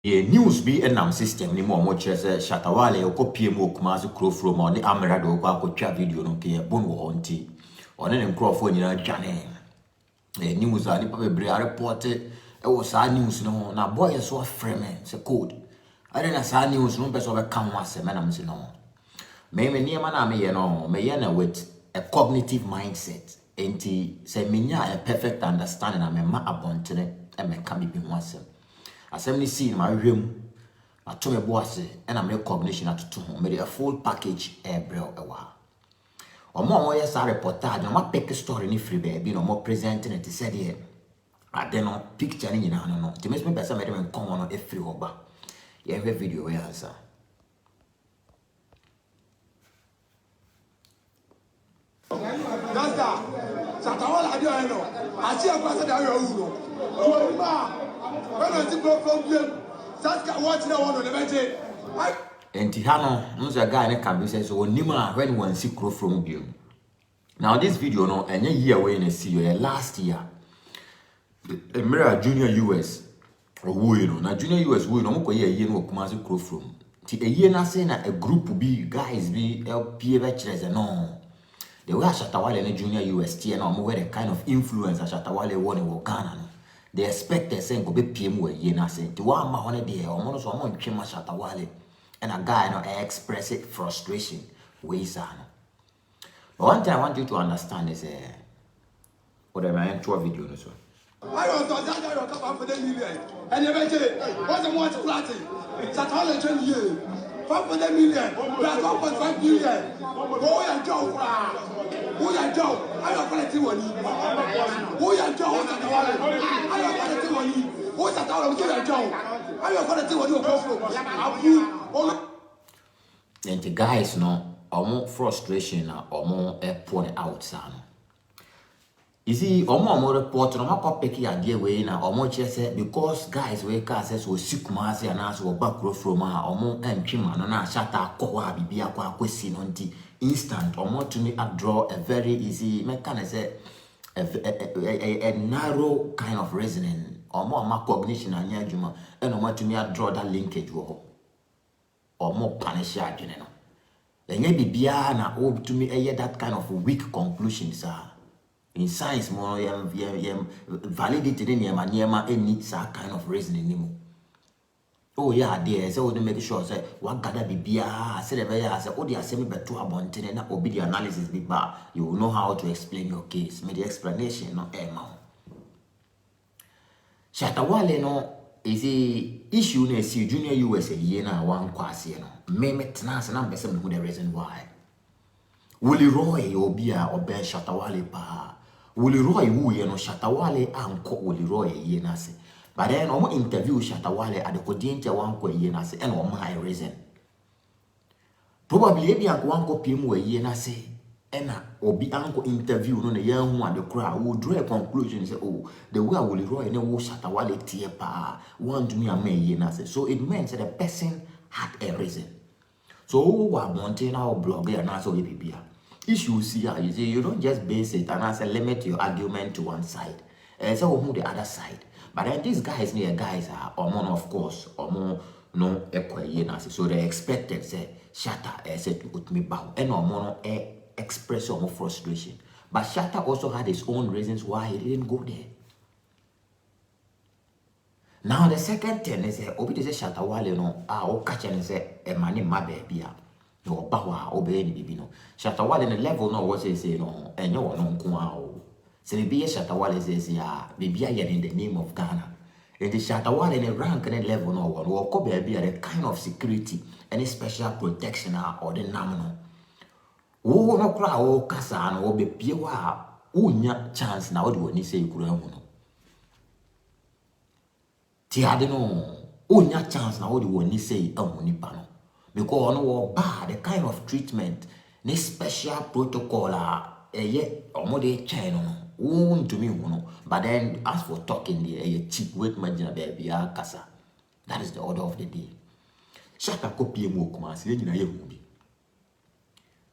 Ye news be enam system ni mo kyerɛ sɛ Shatawale okopie mu Kumasi Krofro ma ɔne Amrado okɔ akɔtwa video no ke bon wo honti ɔne ne nkrɔfo nyina dwane news a nipa bebre report e wo saa news no ho na boy so afrɛ me sɛ code ade na saa news no pɛ sɛ ɔbɛka ho asɛm na me sɛ no me niema na me ye no me ye na with a cognitive mindset enti sɛ menya a perfect understanding na me ma abontene e me ka bibi ho asɛm asem ni see my room ato me boase and I make cognition atoto ho me a full package bro ewa omo yes a reportage no ma pick story ni free baby no more presenting it said here ade no picture ni nyina no ti me person me dem come no e free oba ye have video we answer Gasta Shatawale ade o no achi akwasa da yo wu no to ma when I see from game Saska watch na one no meje enti ha no nso guy ne can be say so onima when one see crow from game. Now this video no enye year we na see your last year Emira Junior US owo no na Junior US wo no mko ye no Kumasi crow from ti eye na say na a group be guys be LPA be kire no the way Shatawale and Junior UST and where the kind of influence Shatawale won in Ghana no they expected saying go be PM we ye na say the one ma one dey omo no so omo ntwe Shatawale and a guy no express it frustration we say no. But one thing I want you to understand is what am I into a video no so I want to say that you come for the million and you meje what's the one flat Shatawale 20 years 500 million plus 1.5 billion go ya job who ya job I don't quality one who ya job Shatawale I don't quality one who Shatawale who ya job I don't quality one you go for and the guys no omo frustration na omo pour out sa no you see omo report no ma pick ya dey we na omo che say because guys we ka say so Kumasi and so back from omo entwima no na shata akwa bibia akwa akwesi no nti instant omo to me draw a very easy me can say a narrow kind of reasoning omo ma cognition anya adwuma and omo to me draw that linkage wo omo punish adwene no enye bibia na o to me that kind of weak conclusions in science more validity in niema any kind of reasoning anymore. Oh yeah, there so we make sure say what gather bibia say the say oh the assembly beto abontene na obi the analysis be ba you will know how to explain your case make the explanation no ma Shatawale no is a issue na see Junior US ye na wan kwase no me metena na mbese me the reason why Willie Roy obi a obe Shatawale pa Willie Roy who ye no Shatawale anko Willie Roy ye na se but then omo interview Shatawale at the Kodiente wanko ye na se and omo high reason probably ebi anko wanko PM ye na se ena obi anko interview no na yan hu ade kra wo draw a conclusion say oh the way Willie Roy na wo Shatawale tie pa want me am ye na se so it meant that the person had a reason so wa monte na blogger na so bibia issue see you say you don't just base it and as limit your argument to one side so who the other side but then these guys near guys are of course no ekwaye na so they expected say Shatta said put me bow and no express some frustration but Shatta also had his own reasons why he didn't go there. Now the second thing is obi say Shatawale no o catch and say e mani ma baby no bawa obey ni bibi no Shatawale the level no what say no enye wo no nko a o say be Shatawale say ya baby aye in the name of Ghana and the Shatawale in the rank and level no one wo ko baby the kind of security any special protection or the nominal wo no kra o kasa no be pie wa unya chance na wo de woni say kura hu no ti ade no unya chance na wo de woni say ahu nipa no because no bad the kind of treatment ne special protocol ye omo de chain no won to me no but then as for talking the cheap weight margin baby kasa that is the order of the day Shatta kopie mu Kumasi nyina ye hu bi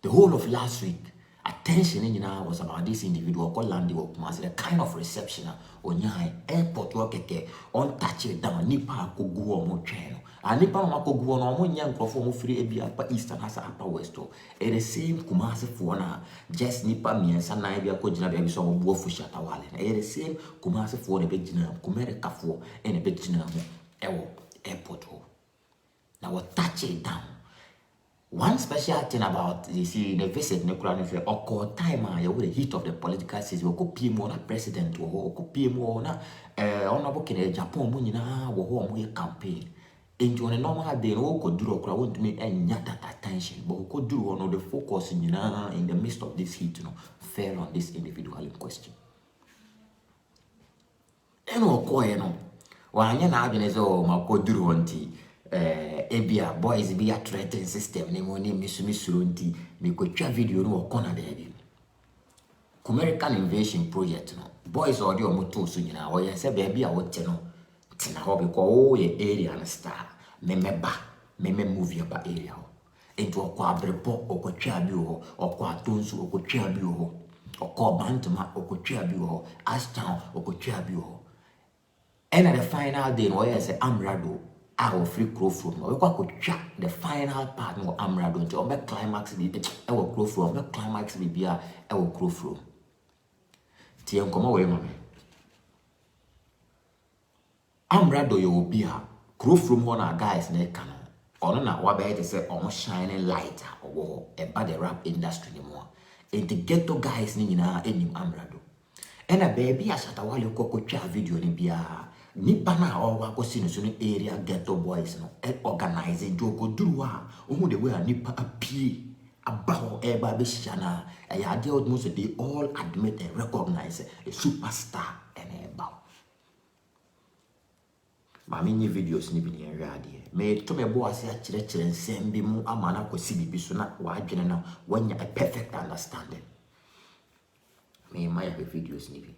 the whole of last week at attention in was about this individual called Landy Kumasi, the kind of reception on your airport work on touch it down, nipa ko go on channel. And nipa no ko go on one young perform free ebi upper eastern as upper west. It the same Kumasi for na just nipa me and sana ebi ko jina be so bo fu shata wale. It the same Kumasi for the big jina Kumerika for and a big jina mo airport ho. Now what touch it down. One special thing about the visit Nekura is occur time with the heat of the political season. Oko PMO na president wo oko PMO na honorable Kennedy Japan mu nyina wo ho mo campaign. Into on a normal day no ko duro kura won't me enya that attention, but ko duro no the focus nyina in the midst of this heat fell on this individual in question. Eno ko wa anya na adwene so ma ko duro nti ebia boys be a threatening system ni mo ni misuro nti me ko twa video no okona there American invasion project no boys already o moto so nyina o ye se baby a wote no tina ho because ye area na star me movie about area ho ento okwa abrepọ okotwa bi ho okwa atonso okotwa bi ho okọ bantama okotwa bi ho Ashtown okotwa bi ho and at the final day no ye se Amrado our free crow from we go chat the final part no Amrado nti o be climax bi e wo crow from be climax bi bia e wo crow from ti en komo we mame Amrado yo bia crow from one guys na ka no ono na wa be say omo shining light owo e ba the rap industry ni mo and the ghetto guys ni nyina enim Amrado and a baby asata wale ko twa video ni bia nipa na owa ko sino so area ghetto boys no organizing jogo duruwa ohu the way nipa apie abaho eba be shana ya dey almost they all admit and recognize a superstar and eba mami ni videos ni bi ni enrade me to me bo ase a kire nsem bi mu amana ko si bibi so na wa adwene na wanya a perfect understanding me my videos ni bi.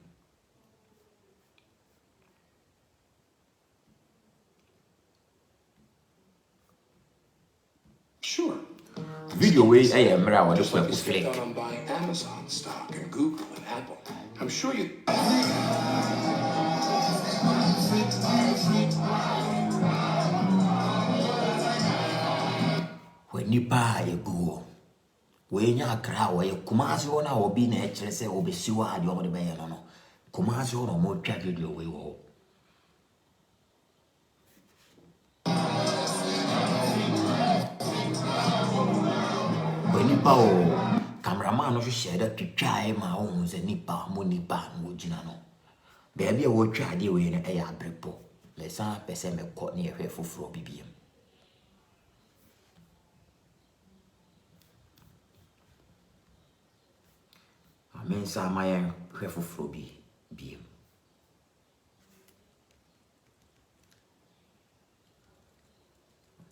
Sure. Video way I am around just like Flick. On buying Amazon stock and Google and Apple. I'm sure you. When you buy a go, when you are crowd, you Kumasi on our be nature, say, or be siwa, you over the bay, no. Kumasi on more tragedy away. Nipa o cameraman no share that to try my own ze nipa mo nipa mo gina no baby wo twa de we na e ya brepo me san pese me ko na ehwe foforo bibiem amen sa ma yen hwe foforo biem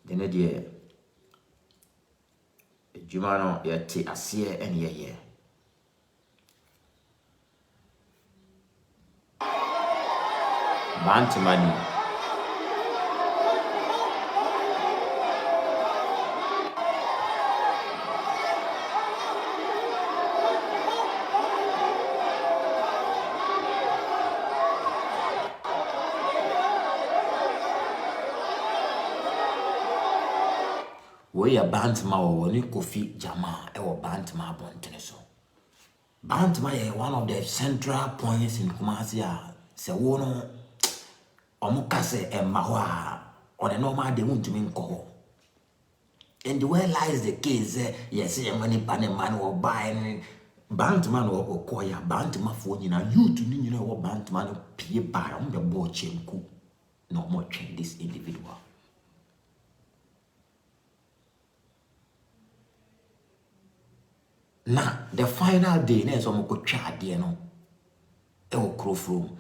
dene de Jumano yeti asiye and ye. Bantamani. We a Bantama or ni Kofi Jama or Bantama Bonteneso. Bantama is one of the central points in Kumasi. Se wono omukase and mahwa on a normal they want to mean ko. And where lies the case? Yes, money pan man or buying Bantman or koya Bantama for you know you to know what Bantman pay bar on the board chenku. No more change this individual. Now, the final day, na so moko twa de no. E wo crowfrom.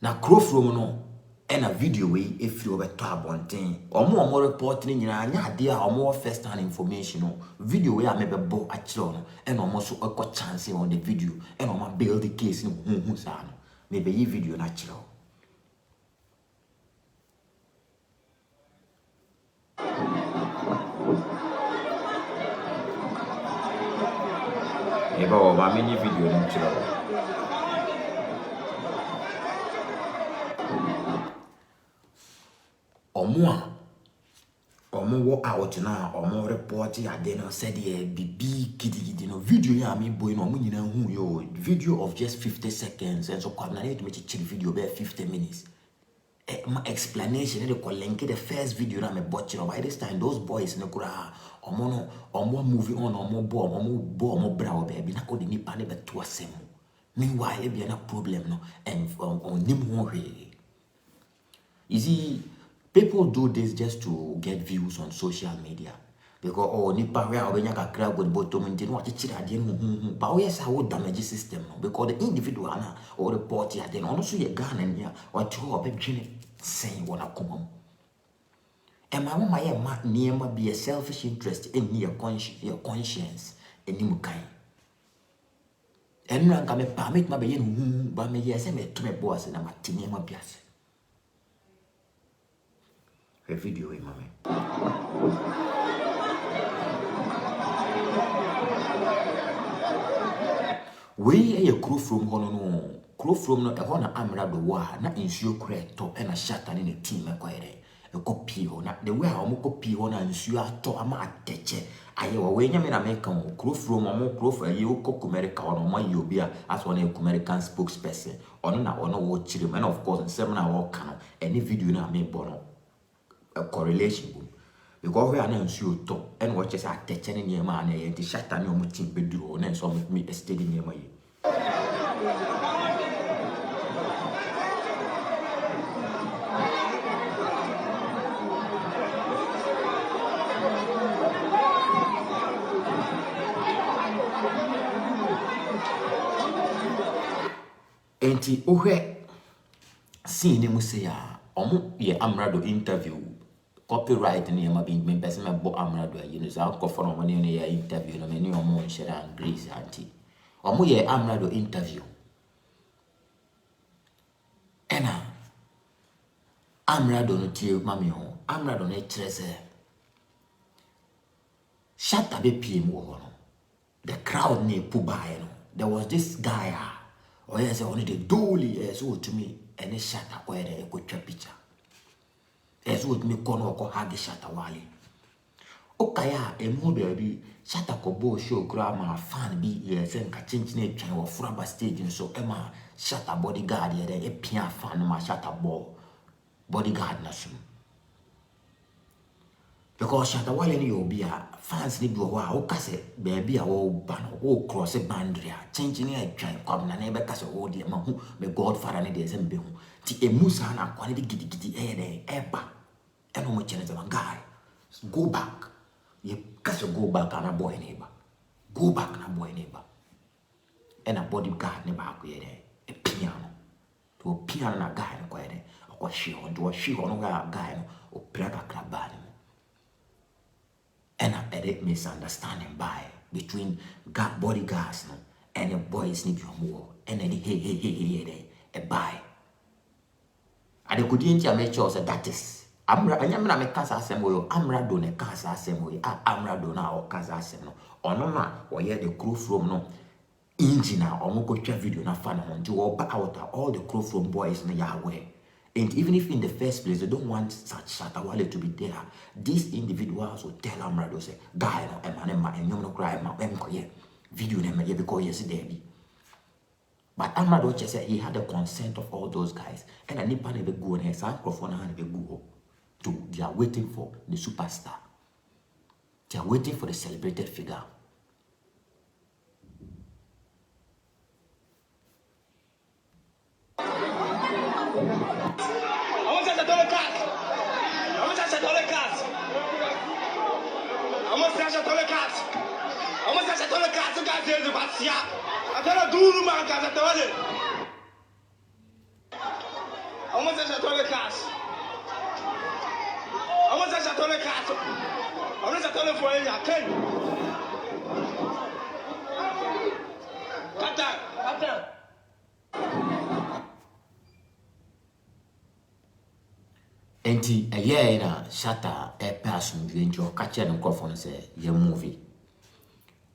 Na crowfrom no, e na video we e firi obeto abonten. Omo report ni nyina anya ade a omo first hand information no. Video we a mebebo a kire no. E na omo so ekọ chance on the video. E na omo build the case ni hu sa no. Mebe yi video na kire. Eba my mini video no chiro. Omo wo out na omo report ya de no said ye bibi gidi no video ya me boy no omo nyina hu yo video of just 50 seconds and so come na need me chill video be 50 minutes. My explanation they call link the first video na me botch no by this time those boys no kura omo movie on omo bra baby na ko de nipa ne beto asem. Meanwhile e be na problem no and on nim ho hwe. You see, people do this just to get views on social media. Because nipa we obenya kakra go bottom nti no achire ade no but we say how damage system no because the individual na or report ya den ono so ye Ghana nia o to obedwene sen wona komam e ma mama ye ma niema be a selfish interest in your conscience enim kan enu anka me permit ma be ye no ba me ye se me to me boss na ma tiniema biase a video in mama we a crew from hono no crew from no e hona amra do wa na nsuo kreto e na shata ne team e kwere e copy ho na the way how mo copy ho na nsuo ato ama ateche aye wo we nyame na make kan crew from mo crew for aye ko America ono mo ye obi a as one American spokesperson ono na ono wo chire and of course nsem na wo kan any video na me bono a correlation boom because we are not sure to and watch us at teaching near man and the shut and your team bedroom and so me a steady near my enti ohe see ni mu say ya omo ye amrado interview copyright ni ma be me person me bo amrado you know so ko for no money ni ya interview no me ni omo share and grace anti omo ye amrado interview ena amrado no tie mami ho amrado no etrese shata be pm wo no the crowd ni pubae no there was this guy or yes only the dolly so to me and shata kwere ko twa picture as would me kono ko hagi shata wale okaya emu baby shata ko bo show grandma fan bi yes en ka chinchine twan wo fraba stage so ema shata bodyguard ye e pia fan ma shata bodyguard na so because shata wale ni obi a fans ni bi wo a o kase baby a wo ban o cross boundary a chinchine e twan kwam na na be kase wo de ma hu me godfather ne de sembe hu ti emusa na kwani de gidi eba eno mo chene zama guy go back ye kase go back na boy neighbor go back na boy neighbor ena bodyguard ne ba ko ye de e piano to piano na guy ko ye de ko shi ho no guy no o praka krabani ena ede misunderstanding by between bodyguards no and the boys need your more and the hey a buy and the couldn't ya make sure that is amra anyamna me kasa asemo yo amra do ne kasa asemo yo amra do na o kasa asemo ono na o ye the crew from no engine na omo ko twa video na fa na ho nti wo ba out all the crew from boys na ya we and even if in the first place they don't want such Shatawale to be there, these individuals will tell Amrado say guy no emanema enyom no cry ma emkoye video na me because yes there be. But Amrado just said he had the consent of all those guys. And a nipa never go on his microphone and they go to they are waiting for the superstar. They are waiting for the celebrated figure. Enti a year na shata a person you catch and microphone say your movie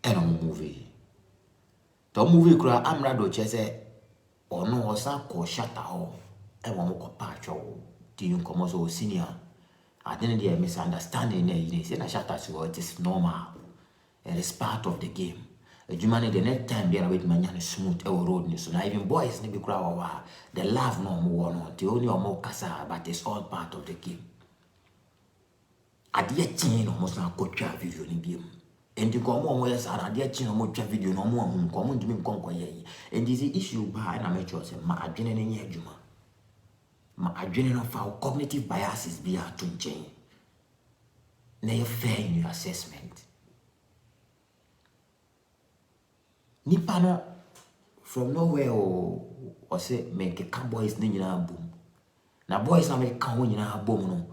and a movie. to movie kura amrado chese ono osa ko shata ho e wo mo ko pacho di nkomo so senior I didn't hear misunderstanding there. Say na shata so it is normal. It is part of the game. Ejumane the next time they are with manya smooth e road ni so na even boys ni be kura wa the love no mo no the only omo kasa but it's all part of the game. Adia chin no mo sa ko twa video ni biem. Enti ko mo yes ara adia chin no mo twa video no mo hu ko mo ndimi nkonko ye. And this issue ba na me cho say ma adwene ne nye adwuma. Ma adwene no fa cognitive biases be a to nchen. Na you fair in your assessment. Nipa no from nowhere or say make a boys ni nyina boom. Na boys na make kan nyina boom no.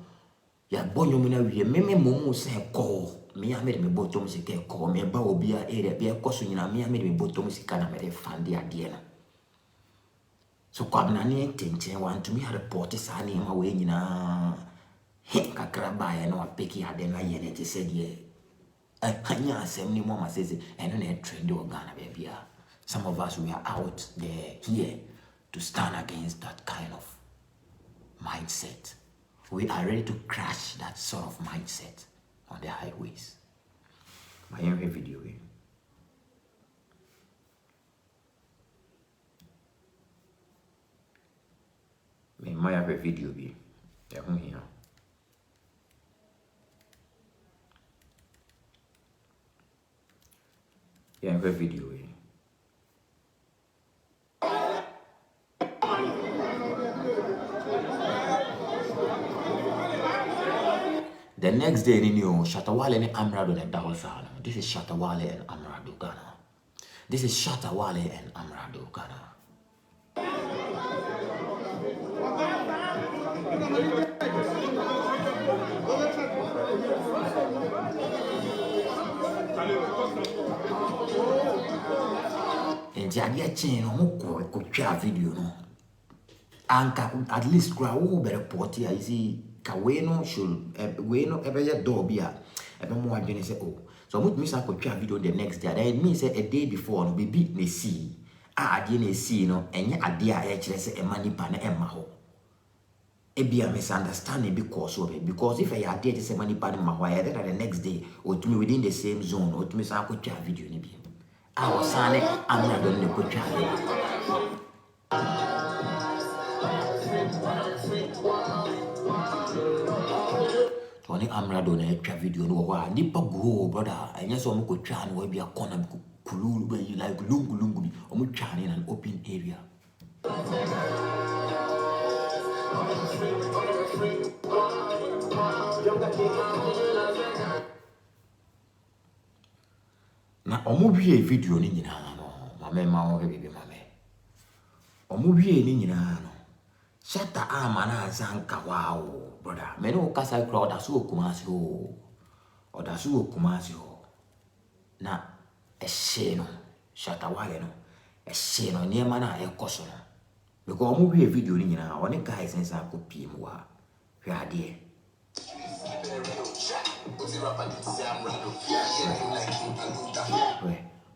Ya bonyo mu na wie meme momu say call. Me a me bottom se ke call me ba obi a area be koso nyina me a me bottom sika na me fande ade na. So kwa na ne tenchen want to me report sa ni ma we nyina he kakra ba ya no apeki ade na ye ne te se die hanya asem ni mo ma sese eno na trend o Ghana baby. Some of us we are out there here to stand against that kind of mindset. We are ready to crash that sort of mindset on the highways. My video me my video be here. Yeah, video. The next day, in Shatta Wale and Amrado and Dawasana. This is Shatta Wale and Amrado Ghana. This is Shatta Wale and Amrado Ghana. And the chain on a video no. Anka at least grow better potty. I see Kaweno should Weno ever yet dobia. Ever more than say oh. So much miss I could video the next day. That means a day before no be beat me see. I didn't see no and yet a dear say a money pan Emma ho. It be a misunderstanding because of it. Because if I had dated say money pan in my wire that the next day or to me within the same zone or to me I could video ni be. I was saying I'm not going to go Tony Amrado na etwa video no wa nipa go brother enya so mo ko twa no be a corner kululu be like lungu bi o mo twa in an open area. Na o mo wie video ni nyina no mama ma o bebe mama o mo wie ni nyina no Shatta amana zanka wow brother me no kasa kro da so kumasi o da so kumasi o na ehye no Shatta Wale no ehye no niema na ekoso no because omo wie video ni nyina oni guys nsa copy mu wa hwe ade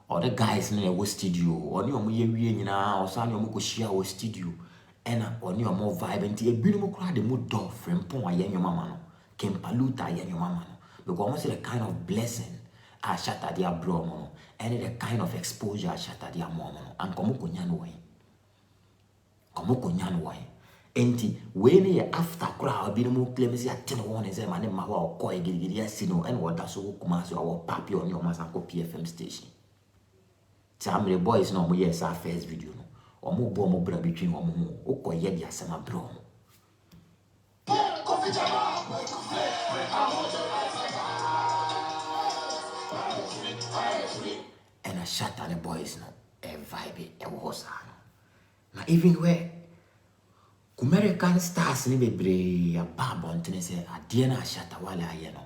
all the guys in the studio oni omo ye wie nyina osani omo ko share o studio ena oni omo vibe nti ebinom kura de mu do frempon aye nyoma no kempaluta aye nyoma no because almost the kind of blessing a Shatta dia bro no and the kind of exposure a Shatta dia mom no and komo konya no we enti we ne after kura ebinom claim say atin won say man ma ho ko egirigiri asino and what that so kuma so our papi on your masanko PFM station. Some boys no mo yes our first video no omo bo mo bra between omo ho okoye dia sama bro and a Shatta the boys no a vibe e was na even where American stars ni bebre ababo ntene say ade na Shatta Wale aye no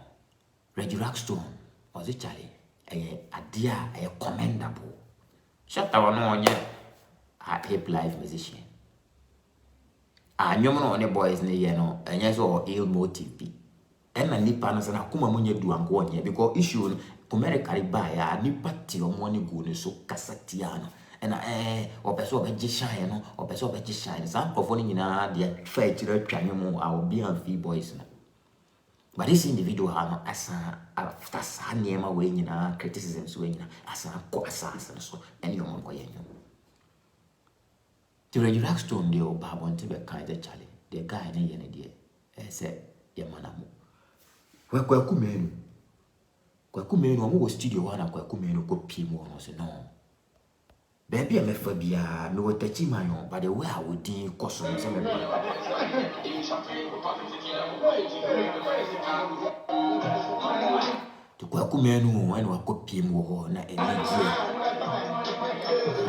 Reggie Rockstone was it Charlie ade a commendable Shatta Wale no onye a hip life musician anyomo no ne boys ne ye no enye so ill motive bi ena nipa no se na kuma munye du anko onye because issue America riba ya nipa ti omo ne go ne so kasatiano and or person of shine, or person of shine. Some performing in the fight to the triangle, I will be on fee boys. But this individual, as after Sanema weighing in criticisms, weighing as a co assassin, so any young boy. To relax to the old Babon to be kind of Charlie, the guy in any idea, said Yamanamu. Where Kwakumenu was studio one, and Kwakumenu go Pimo, say no. Baby, I'm a phobia, no touchy my own, but the way I would deal costumes. To Kwakumenu, when we could Pimo, na energy.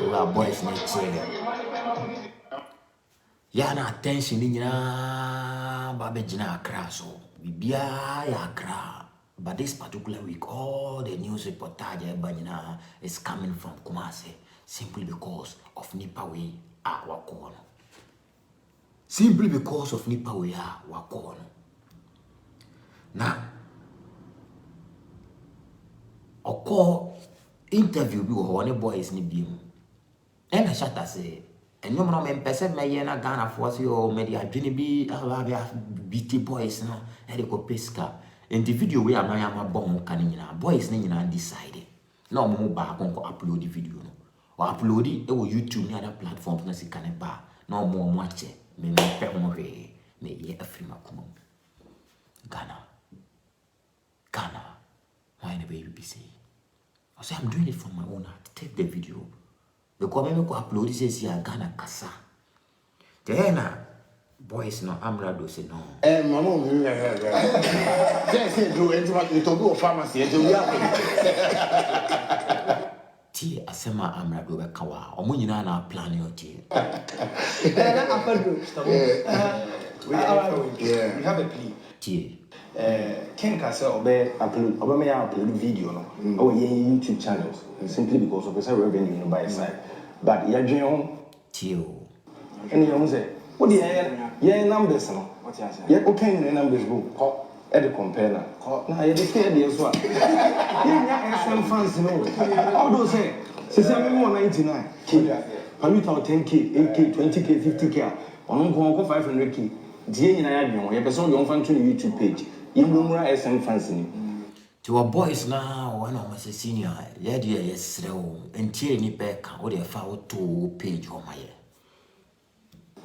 We are boys nature. Yana attention in Babejina Crasso, Bibia Yakra. But this particular week, all the news reportage Banina is coming from Kumasi simply because of Nipawe Wakono. Simply because of Nipawe Wakono. Now, a call interview with one boys ni bimu. And I shut say. And you know, person may na Ghana for you, media dream be BT boys no, and they go pesca. In the video where I am a bomb canina, boys nina decided. No more back on upload the video no. Or upload it over YouTube and other platforms na si can bar. No more watch it. Me pay more me ye a free makumo. Ghana. Why the baby be say? I say I'm doing it from my own heart. Take the video. Because when we upload this is Ghana Kasa. Then boys no Amrado say no. Mama, say do it to go pharmacy and do Ti asema Amrado be kawa. Omo nyina na plan yo ti. We have a plea. Ti. Ken Kasa obe upload video no. Our YouTube channels simply because of the revenue by side. But you're doing Tio. and you say, what the numbers no? What you say? Yeah, okay, the numbers go. At the compare now, you declare the as well. Yeah, SM fans no. All those say, since I'm 99, Paluta 10K, 8K, 20K, 50K, on 500K. The in I have you person you fan to the YouTube page. You know SM fans To our boys now, one of my senior, yeah, dear, yes, slow, and tear any back, or they found 2 page on my year.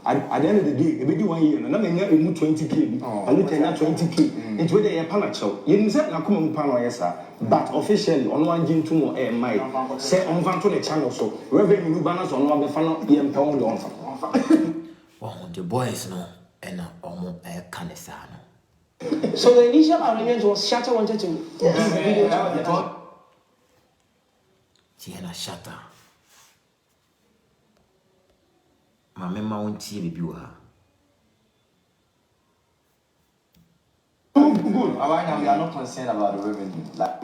At the end of the day, maybe 1 year, and I'm going to 20K, I look at 20K, into whether a panacho. You said, I come on panel, yes, sir. But officially, on one gym to more air, my say on van to the channel, so revenue banners on one funnel, PM pound on. Well, the boys know, and almost a canisano. So the initial arrangement was Shatta wanted to give the video to the Tiana Shatta. My member won't see the viewer. Good. We are not concerned about the revenue. Like,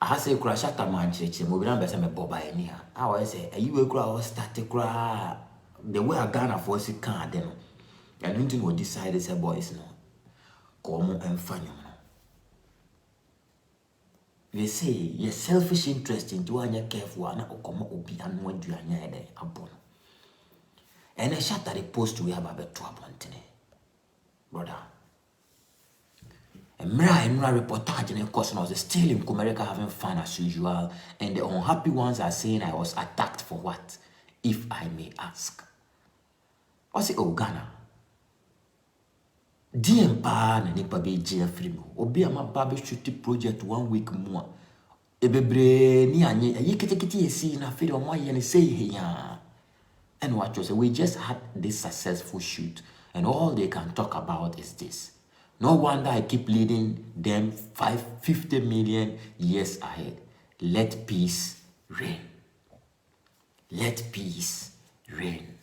I say, crash at a man, church, and we don't be some boba in here. I say, a you a crowd static cry. The way I Ghana for us, can't then. And nothing will decide as a boys no. Come and find you. They say your selfish interest into one you careful and come up be and what you are near the abon. And I shut at the post we have about 2 today. Brother. And Mra reportage in a cosmos still in America having fun as usual, and the unhappy ones are saying I was attacked for what, if I may ask. I say, oh Ghana. DM pa na nipa be Jeffrey mo obi ama ba be shoot project 1 week more ebebre ni anye ayi ketekete esi na fere o moye ne say he ya and what you say we just had this successful shoot and all they can talk about is this. No wonder I keep leading them 50 million years ahead. Let peace reign. Let peace reign.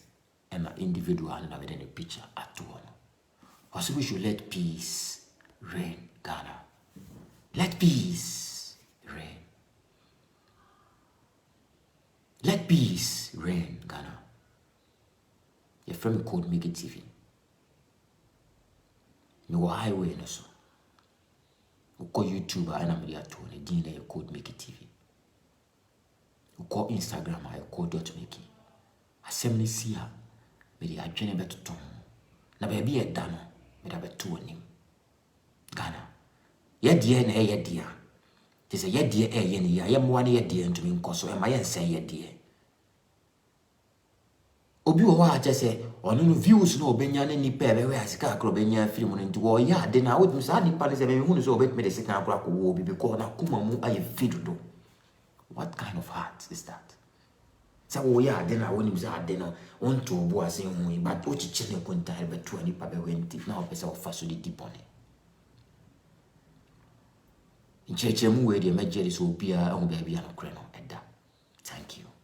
And an individual and I'm in a picture at all. Also, we should let peace reign, Ghana. Let peace reign. Let peace reign, Ghana. Your friend called Make It TV. No highway, no so. You call YouTuber and I'm here to the dinner you called Make It TV. call Instagram I call .make. Assembly see her. Mede adwene betoto ho. Na ba bi e da no, mede beto onim. Ghana. Ye die na ye die. Te se ye die ye ne ya, ye mo ane ye die ntumi nkoso, e ma ye nsen ye die. Obi wo ha se ono no views no obenya na nipa ebe we asika akro obenya film no nti wo ya de na wo sa nipa ne se me hu no so obet me de sika akro akwo obi because na kuma mu aye fidodo. What kind of heart is that? Sa wo ya de na woni za de no on to obo ase hu but o chiche ne konta be to nipa be wenti na o pese o fa so di dipone. Ncheche mu we de megere so obi a hu ba bia no kre no eda. Thank you.